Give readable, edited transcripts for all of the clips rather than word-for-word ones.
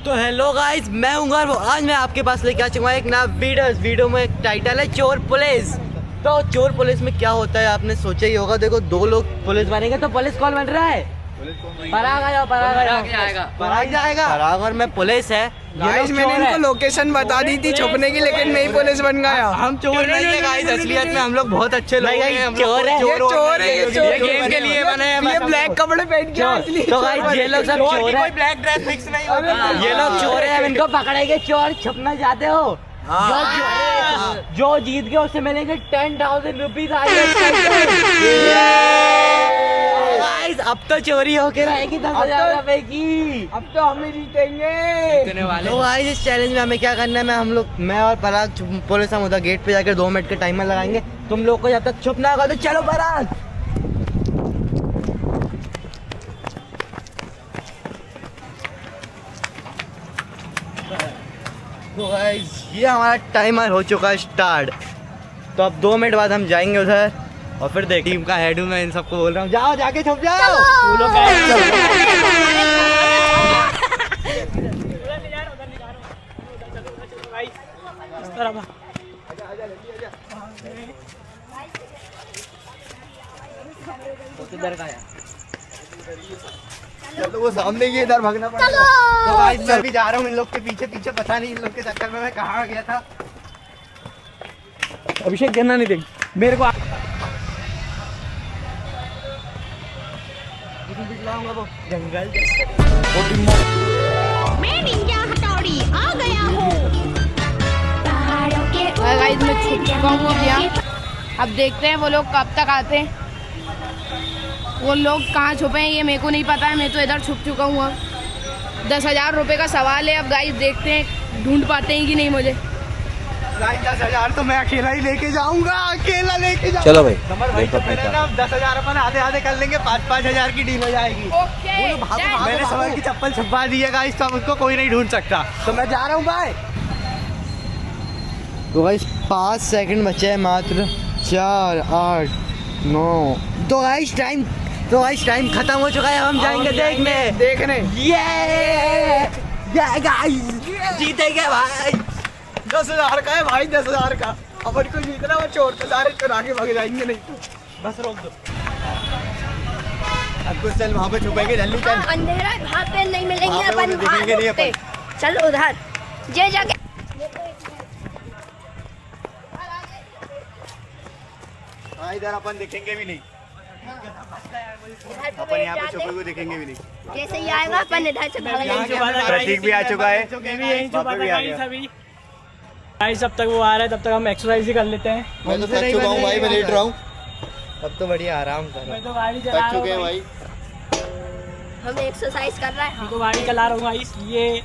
तो hello guys, मैं हूँ गर्व। आज मैं आपके पास लेके आ चुका हूँ एक नया वीडियो में एक टाइटल है चोर पुलिस। तो चोर पुलिस में क्या होता है आपने सोचा ही होगा। देखो, दो लोग पुलिस बनेंगे तो पुलिस कौन बन रहा है? पराग जाएगा और मैं पुलिस है। गाइस मैंने इनको लोकेशन बता दी थी छुपने की, लेकिन मैं ही पुलिस बन गया। हम चोर नहीं है गाइस, असलियत में हम लोग बहुत अच्छे लोग हैं। चोर है, चोर है, ये गेम के लिए बने हैं। ये ब्लैक कपड़े पहन के तो गाइस ये लोग सब चोर है। ब्लैक ड्रेस फिक्स नहीं होता। ये लोग चोर है, हम इनको पकड़ेंगे। चोर छुपना चाहते हो? जो जीत गए उससे मिलेंगे 10,000 रुपीज। अब तो चोरी होके रहेगी 10,000 रुपए की। अब तो हम ही जीतेंगे। तो गाइस इस चैलेंज में हमें क्या करना है, मैं और पराग पुलिस हम उधर गेट पे जाकर 2 मिनट का टाइमर लगाएंगे। तुम लोग को जब तक छुपना होगा तो चलो पराग। तो गाइस ये हमारा टाइमर हो चुका है स्टार्ट। तो अब 2 मिनट बाद हम जाएंगे उधर और फिर देख टीम का हेड हूँ मैं, इन सबको बोल रहा हूँ जाओ जाके छुप जाओ। चलो वो सामने ही इधर भागना पड़ेगा। तो गाइस मैं भी जा रहा हूँ इन लोग के पीछे पीछे। पता नहीं इन लोग के चक्कर में मैं कहाँ आ गया था। अभिषेक गिरना नहीं देंगे मेरे को। जंगल मैं निंजा हथौड़ी आ गया हूँ। गाइस मैं छुप चुका हूँ अब यहाँ। अब देखते हैं वो लोग कब तक आते हैं। वो लोग कहाँ छुपे हैं ये मेरे को नहीं पता है। मैं तो इधर छुप चुका हूँ। अब 10,000 रुपये का सवाल है। अब गाइस देखते हैं ढूंढ पाते हैं कि नहीं मुझे। 10,000 तो मैं अकेला ही लेके जाऊंगा, अकेला लेके जाऊंगा। चलो भाई, नंबर भाई तो मेरे ना 10,000 अपन आधे आधे कर लेंगे। 5,000 की डील हो जाएगी। मैंने सवाल की चप्पल छुपा दी है गाइस, तो उसको कोई नहीं ढूंढ सकता। तो मैं जा रहा हूँ भाई। तो गाइस 5 सेकंड बचे हैं मात्र। 4 8 9। तो गाइस टाइम खत्म हो चुका है। हम जाएंगे देखने। ये गाइस जीतेंगे भाई। 10,000 का है भाई, 10,000 का। अपन को जीतना, वो चोर तो सारे चुरा के भाग जाएंगे। नहीं बस रोक दो। अब कुछ चल वहाँ पे छुपेंगे, जल्दी चल। अंधेरा है, वहाँ पे नहीं मिलेंगे वहाँ पे अपन। दिखेंगे नहीं अपन। चल उधर जे जाके। हाँ इधर अपन दिखेंगे भी नहीं। अपन यहाँ पे छुपे हुए दिखेंगे भी नहीं। जैसे ही आएगा अपन इधर से भाग जाएंगे। प्रतीक भी आ चुका है। बापे भी आ गया। गाइस अब तक वो आ रहा है, तब तक हम एक्सरसाइज ही कर लेते हैं। मैं तो थक चुका हूँ भाई, मैं लेट रहा हूँ। अब तो बढ़िया आराम कर। मैं तो गाड़ी चला रहा हूँ। थक चुके हैं भाई। हम एक्सरसाइज कर रहे हैं। मैं तो गाड़ी चला रहा हूँ गाइस। ये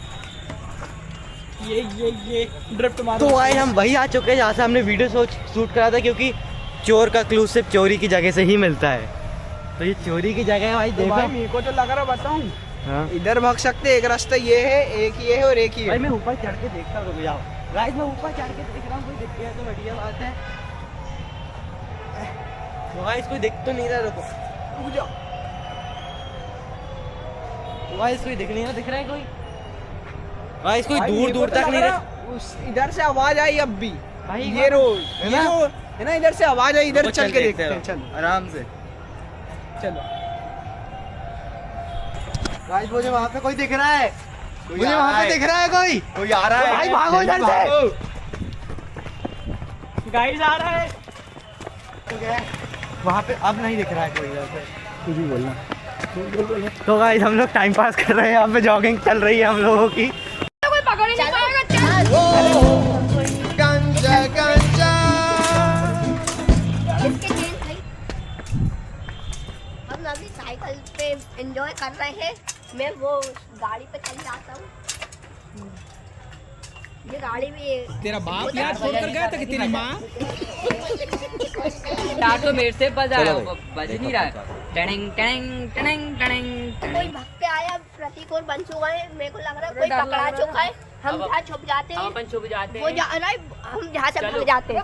ड्रिफ्ट मारो। तो भाई हम वही आ चुके हैं जहाँ से हमने वीडियो शूट करा था, क्योंकि चोर का क्लू सिर्फ चोरी की जगह से ही मिलता है। तो ये चोरी की जगह है भाई। तो देखो भाई मेरे को तो लग रहा, बताऊं हाँ। इधर भाग सकते। एक रास्ता ये है, एक ये है और एक ही भाई है। मैं ऊपर चढ़ के देखता हूँ। रुक जाओ गाइस, मैं ऊपर चढ़ के देख रहा हूँ। कोई दिख गया तो बढ़िया बात है। तो गाइस कोई दिख तो नहीं रहा। रुको रुक जाओ। तो गाइस कोई दिख नहीं रहा। दिख रहा है कोई? गाइस कोई भाई, दूर मेरे दूर को तो तक लग नहीं रहा रहा। उस इधर से आवाज आई अब भी। भाई ये रोड है ना? है ना, इधर से आवाज आई। इधर रुको, चल के देखते हैं। चलो आराम से। चलो। गाइस मुझे वहाँ पे कोई दिख रहा है। मुझे आ वहाँ रहा पे है। दिख रहा है कोई आ रहा है। भाई भागो इधर से। भागो। गाइस आ रहा है। वहाँ पे अब नहीं दिख रहा है कोई इधर से। कुछ भी बोलना। तो गाइस हम लोग टाइम पास कर रहे हैं। यहाँ पे जॉगिंग चल रही है हम लोगों की। कोई पकड़ ही नहीं पाएगा। चल इसके चेन भाई। हम अभी साइकिल पे एंजॉय कर रहे हैं। मैं वो गाड़ी पे चल जाता हूँ। ये गाड़ी भी तेरा बाप यार छोड़ कर गया था कि तेरी माँ। तो मेरे से बजा है, बज नहीं रहा है। Tanning tanning tanning tanning. कोई भक्त पे आया, प्रतीक और बन चुका है। मेरे को लग रहा है कोई पकड़ा चुका है। हम जहाँ छुप जाते हैं, हम अपन छुप जाते हैं। वो जा रहा है, हम जहाँ से भाग जाते हैं।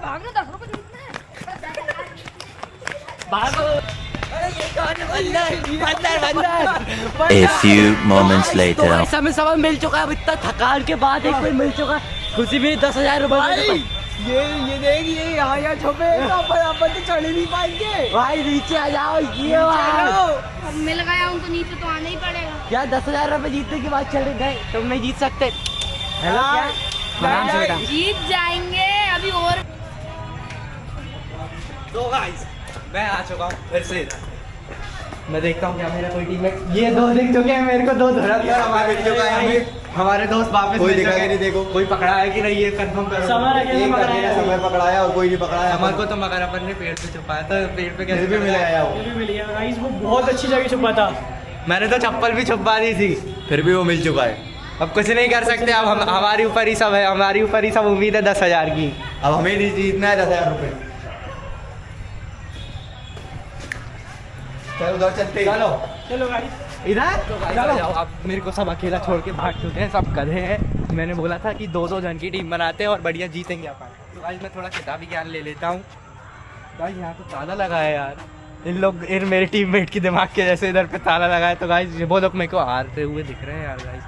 भागो। A few moments later. तो ऐसा में सब मिल चुका है, अब इतना थकान के बाद एक कोई मिल चुका, खुशी भी 10,000 रुपए। ये देख, ये यहाँ छुपे अपन तो चढ़ ही नहीं पाएंगे भाई नीचे आ जाओ, ये अब मिल गया उनको, नीचे तो आना ही पड़ेगा। क्या 10,000 रुपए जीतने के बाद चले गए, तुम नहीं जीत सकते। हेलो क्या आराम से बेटा, जीत जाएंगे अभी और। तो गाइस मैं आ चुका हूँ फिर से इधर। मैं देखता हूँ क्या मेरा कोई टीम में, ये दो दिख चुके हैं मेरे को, दो धरा दिया हमारे दोस्त वापस कोई मिल दिखा चुके कि हैं। नहीं, देखो कोई पकड़ा है कि नहीं ये कंफर्म करो। समय पकड़ाया और कोई नहीं पकड़ाया हमारे को तो मगर अपन ने पेड़ पे छुपाया था, पेड़ पे कैसे भी मिला आया वो, वो बहुत अच्छी जगह छुपा था। मैंने तो चप्पल भी छुपा दी थी, फिर भी वो मिल चुका है। अब कुछ नहीं कर सकते, अब हम हमारे ऊपर ही सब है, हमारी ऊपर ही सब उम्मीद है 10,000 की। अब हमें नहीं जीतना है 10,000 रुपए। चलो उधर चलते, चलो चलो गाइस इधर जाओ। अब मेरे को सब अकेला छोड़ के भाग चुके हैं, सब गधे हैं। मैंने बोला था कि 2-2 जन की टीम बनाते हैं और बढ़िया जीतेंगे अपन। तो गाइस मैं थोड़ा किताबी ज्ञान ले लेता हूँ। गाइस यहाँ तो ताला लगा है यार, इन मेरे टीममेट की दिमाग के जैसे इधर पे ताला लगा है। तो गाइस वो लोग मेरे को हारते हुए दिख रहे हैं यार गाइस,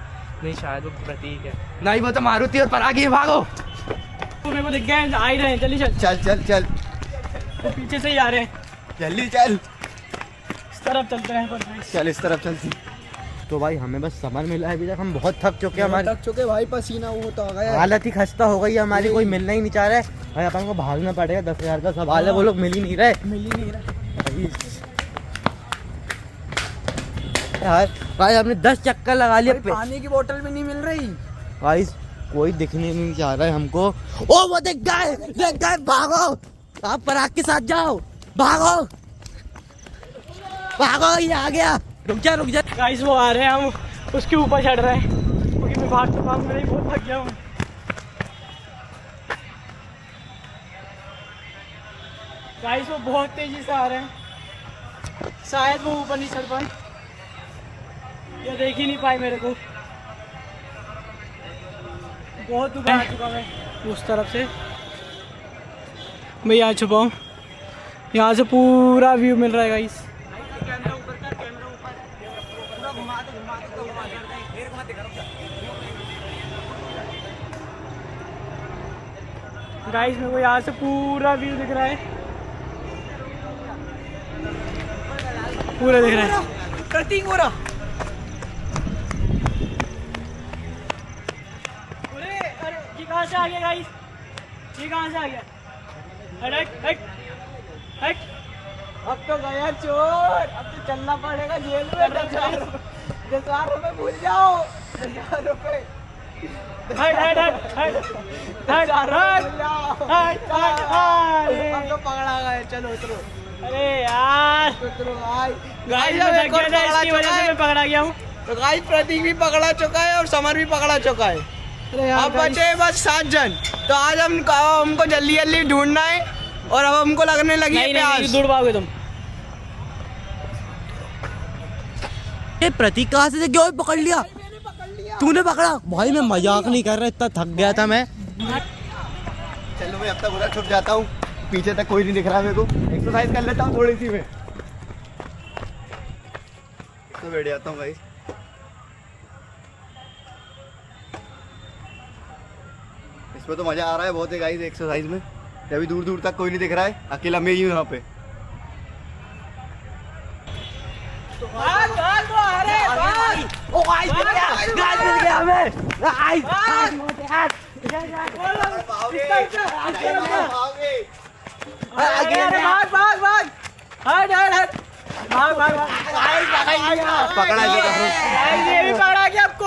नहीं शायद वो प्रतीक है, नहीं वो तो मारुति और परागी है। भागो, वो मेरे को दिख गए, आ ही रहे हैं। चलिए चल, चल चल चल वो पीछे से ही आ रहे हैं। जल्दी चल, इस तरफ चलते हैं पर गाइस। चल इस तरफ चलती। तो भाई हमें बस समर मिला है अभी तक, हम बहुत थक चुके हैं, हमारे थक चुके भाई, पसीना वो तो आ गया। हालत ही खस्ता हो गई है हमारी, कोई मिलना ही नहीं चाह रहा है भाई। अपन को भागना पड़ेगा, 10,000 का सवाल है, वो लोग मिल ही नहीं रहे यार। भाई हमने 10 चक्कर लगा लिए, पानी की बोतल भी नहीं मिल रही। भाई कोई दिखने नहीं चाह रहा है हमको। ओ वो देख गए, भागो, आप पराग के साथ जाओ, भागो भागो, ये आ गया, रुक जा गाइस वो आ रहे हैं, हम उसके ऊपर चढ़ रहे हैं क्योंकि मैं भाग चुका हूँ, मैं बहुत थक गया हूँ। गाइस वो बहुत तेजी से आ रहे हैं, शायद वो ऊपर नहीं चढ़ पाए या देख ही नहीं पाए मेरे को। बहुत ऊपर आ चुका मैं, उस तरफ से मैं यहाँ छुपा हूँ, यहाँ से पूरा व्यू मिल रहा है गाइस। गाइस मेरे को यहाँ से पूरा व्यू दिख रहा है, पूरा दिख रहा है। प्रतीक हो रहा। अरे ये कहाँ से आ गया गाइस, ये कहाँ से आ गया? हट हट हट, अब तो गया चोर, अब तो चलना पड़ेगा जेल में। 10,000 रुपए भूल जाओ, 10,000 रुपए। हट हट हट हट हट हट। अब तो पकड़ा गए, चलो उतरो। अरे यार उतरो भाई। गाइस मैं थक गया था, इसकी वजह से मैं पकड़ा गया हूँ। तो गाइस प्रतीक भी पकड़ा चुका है और समर भी पकड़ा चुका है। अब बचे बस 7 जन। तो आज हमको जल्दी जल्दी ढूंढना है और अब हमको लगने लगी है प्यास। दूर भागोगे तुम। ये प्रतीक कहाँ से गया, पकड़ लिया तूने? पकड़ा भाई, मैं मजाक नहीं कर रहा, इतना थक गया था मैं। चलो मैं अब तक उधर छुप जाता हूँ, पीछे तक कोई नहीं दिख रहा मेरे को। एक्सरसाइज कर लेता हूँ थोड़ी सी मैं, तो बैठ जाता हूँ भाई। इसमें तो मजा आ रहा है बहुत है गाइस एक्सरसाइज में। अभी दूर दूर तक कोई नहीं दिख रहा है, अकेला मैं ही हूँ यहाँ पे। ओ गाइस मिल गया हमें,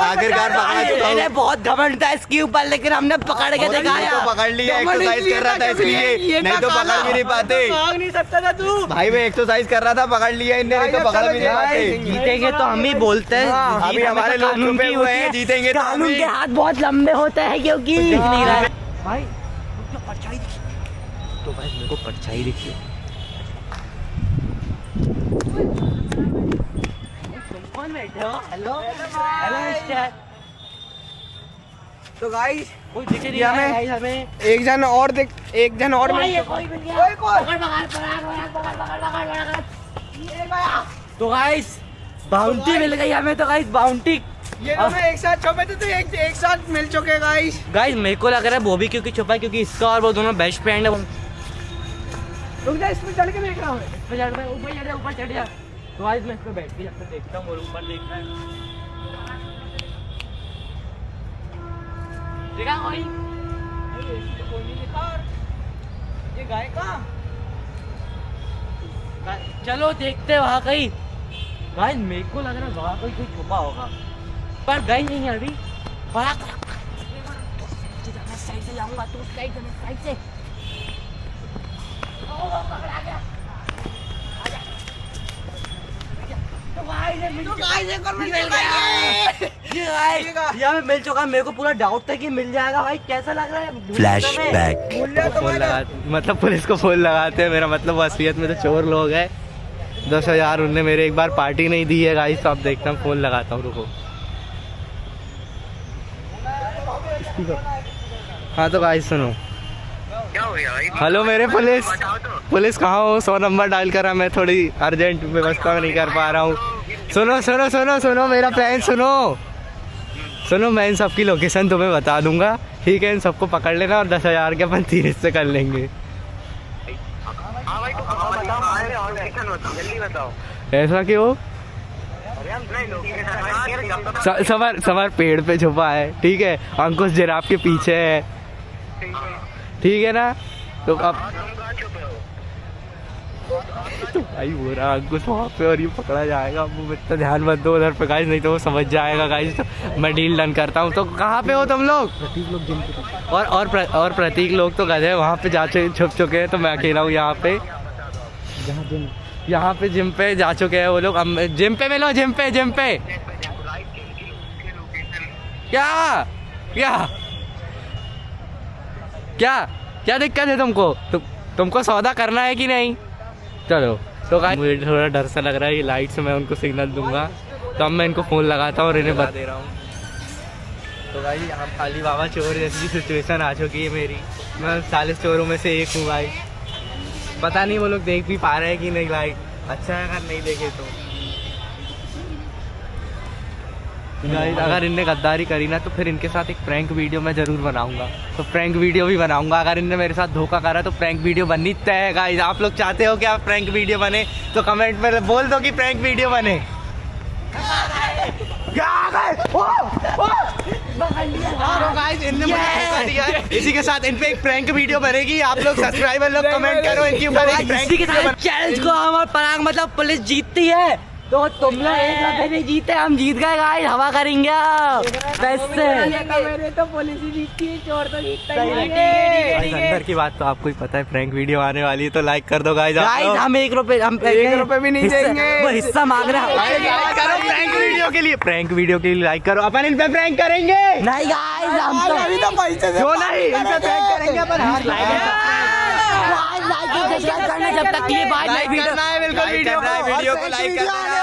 आखिरकार पकड़ा चुका हूँ। बहुत घमंड था इसके ऊपर, लेकिन हमने पकड़ के दिखाया। तो पकड़ लिया, एक्सरसाइज कर रहा था इसलिए, नहीं तो पकड़ भी नहीं पाते। भाग नहीं सकता था तू भाई मैं एक्सरसाइज कर रहा था, पकड़ लिया इनने, नहीं तो पकड़ भी नहीं पाते। जीतेंगे तो हम ही बोलते हैं, अभी हमारे लोग छुपे हुए हैं, जीतेंगे तो हम कानून ही। के हाथ बहुत लंबे होते हैं क्योंकि दिख नहीं रहा है भाई। परछाई दिखी तो भाई, मेरे को परछाई दिखी। कौन बैठे हो? Hello hello mister. तो गाइस कोई दिख नहीं रहा है हमें। एक जन और मिल कोई मिल गया। कोई पकड़, तो गाइस बाउंटी मिल गई हमें, तो गाइस बाउंटी ये दोनों एक साथ छुपे थे तो एक साथ मिल चुके गाइस। गाइस मेरे को लग रहा है वो भी क्योंकि छुपा है, क्योंकि इसका और वो दोनों बेस्ट फ्रेंड है। रुक जा, इसमें चढ़ के देख रहा हूँ। ऊपर चढ़ जा। तो गाइस मैं इस पे बैठ के जब तक देखता हूँ, और ऊपर देख रहा है। देखा कोई? ये गाय कहाँ? चलो देखते हैं वहाँ कहीं। गाइस मेरे को लग रहा है वहाँ कोई छुपा होगा, पर गई नहीं है अभी। साइड से जाऊंगा, तू साइड से। ये मिल चुका। मेरे को पूरा डाउट था कि मिल जाएगा। भाई कैसा लग रहा है? फ्लैशबैक। मतलब पुलिस को फोन लगाते हैं, मेरा मतलब असलियत में तो चोर लोग हैं। 10,000 उनने मेरे एक बार पार्टी नहीं दी है गाइस, तो अब देखता हूँ, फोन लगाता हूँ, रुको। हाँ तो गाइस सुनो। क्या हो गया भाई? हेलो मेरे पुलिस कहाँ हो? 100 नंबर डायल करा, मैं थोड़ी अर्जेंट व्यवस्था नहीं कर पा रहा हूँ। सुनो मेरा प्लान सुनो, मैं इन सबकी लोकेशन तुम्हें बता दूंगा, ठीक है? इन सबको पकड़ लेना और 10,000 के अपन 3 हिस्से कर लेंगे। हाँ भाई तो बताओ, अरे और लोकेशन बताओ, जल्दी बताओ। ऐसा क्यों? अरे हम नहीं लोकेशन समर पेड़ पे छुपा है, ठीक है? अंकुश जिराफ के पीछे है, ठीक है ना? तो अब तो भाई वो रहा अंकुश वहाँ पे, और ये पकड़ा जाएगा। वो इतना ध्यान मत दो उधर पे गाइस, नहीं तो वो समझ जाएगा गाइस। तो मैं डील डन करता हूँ। तो कहाँ पे हो तुम लोग? और प्रतीक लोग तो गए वहाँ पे जा छुप चुके हैं, तो मैं अकेला हूँ यहाँ पे। यहाँ पे जिम पे जा चुके हैं वो लोग। जिम पे मिलो, जिम पे क्या दिक्कत है तुमको? तुमको सौदा करना है कि नहीं? चलो तो गाइस मुझे थोड़ा डर सा लग रहा है। ये लाइट से मैं उनको सिग्नल दूंगा, तो अब मैं इनको फ़ोन लगाता हूँ और इन्हें बता दे रहा हूँ। तो भाई यहाँ खाली बाबा चोर जैसी सिचुएशन आ चुकी है मेरी। मैं 40 चोरों में से एक हूँ भाई। पता नहीं वो लोग देख भी पा रहे हैं कि नहीं। लाइट अच्छा है, अगर नहीं देखे तो गाइस अगर इनने गद्दारी करी ना, तो फिर इनके साथ एक प्रैंक वीडियो मैं ज़रूर बनाऊंगा। तो प्रैंक वीडियो भी बनाऊंगा। अगर इनने मेरे साथ धोखा करा तो प्रैंक वीडियो बननी तय है गाइस। आप लोग चाहते हो कि आप प्रैंक वीडियो बने, तो कमेंट में बोल दो कि प्रैंक वीडियो बने। इसी के साथ इन पे एक प्रैंक वीडियो बनेगी। आप लोग सब्सक्राइबर लोग कमेंट करो इनके ऊपर एक प्रैंक चैलेंज को हम और पराग मतलब पुलिस जीतती है, तो तुम लोग 1 लाख नहीं जीते, हम जीत गए गाइस। हवा करेंगे पैसे। मेरे तो पुलिस ही जीतती है, चोर तो जीतता ही नहीं गाइस अंदर की बात तो आपको ही पता है। प्रैंक वीडियो आने वाली है, तो लाइक कर दो गाइस। हम 1 रुपए भी नहीं देंगे। वो हिस्सा मांग रहे हैं। करो प्रैंक वीडियो के लिए लाइक करो। अपन इन पे प्रैंक करेंगे। नहीं गाइस हम तो अभी तो पैसे क्यों नहीं? इन पे प्रैंक करेंगे अपन। जब तक ये बात लाइक करना है बिल्कुल, वीडियो को लाइक करना है।